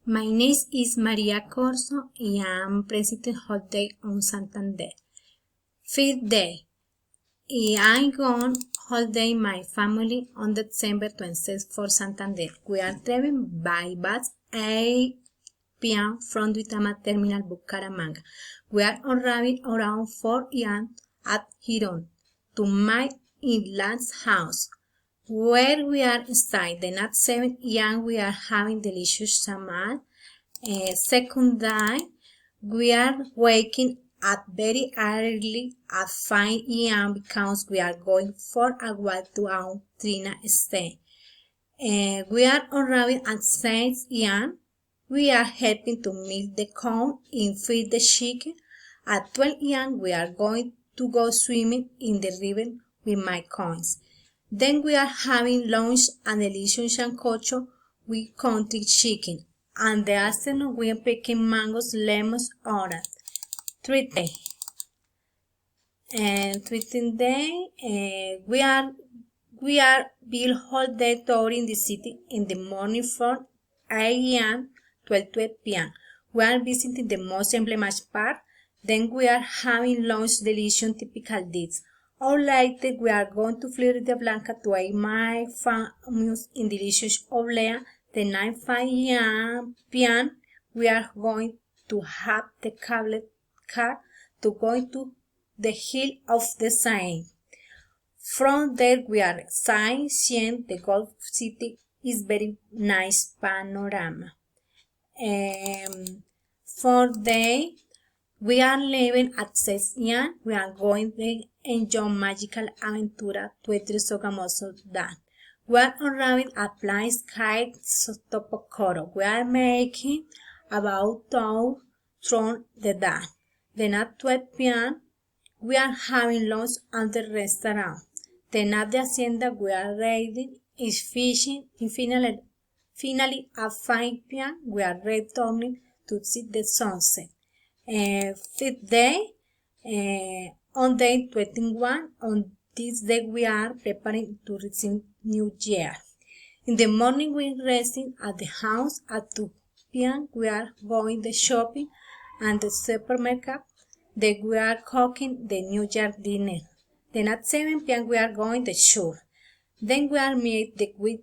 My name is Maria Corso and I'm President Holiday on Santander. Fifth day. I'm going holiday my family on December 26th for Santander. We are traveling by bus 8 p.m. from Duitama Terminal Bucaramanga. We are arriving around 4 a.m. at Giron to my in-laws house, where we are staying. Then at 7 a.m. we are having delicious salmon. Second day, we are waking up very early at 5 a.m. because we are going for a walk to our Trina stay. We are arriving at 6 a.m. We are helping to milk the cow and feed the chicken. At 12 a.m. we are going to go swimming in the river with my coins. Then we are having lunch and delicious sancocho with country chicken. And the afternoon we are picking mangoes, lemons, orange. Treat day. And treating day, we are build whole day touring the city in the morning from 8 a.m. to 12 p.m. We are visiting the most emblematic park. Then we are having lunch, delicious typical dishes. Or later we are going to Florida Blanca to eat my famous and delicious oblea. The 9 p.m. we are going to have the cable car to go to the hill of the Seine. From there we are seeing the Gulf City is very nice panorama. For day we are leaving at 6 a.m. We are going to enjoy magical aventura to Sogamoso Dam. We are arriving at Place Sky Topocoro. We are making about tour from the dam. Then at 12 p.m. we are having lunch at the restaurant. Then at the hacienda we are riding, is fishing, and finally at 5 p.m. we are returning to see the sunset. Fifth day, on day 21, on this day we are preparing to receive New Year. In the morning we are resting at the house. At 2 p.m. we are going the shopping and the supermarket. Then we are cooking the New Year dinner. Then at 7 p.m. we are going the shore. Then we are meet with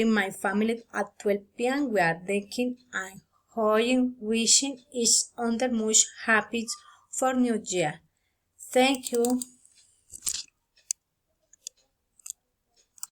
my family. At 12 p.m. we are drinking and enjoying, wishing each other much happiness for New Year. Thank you.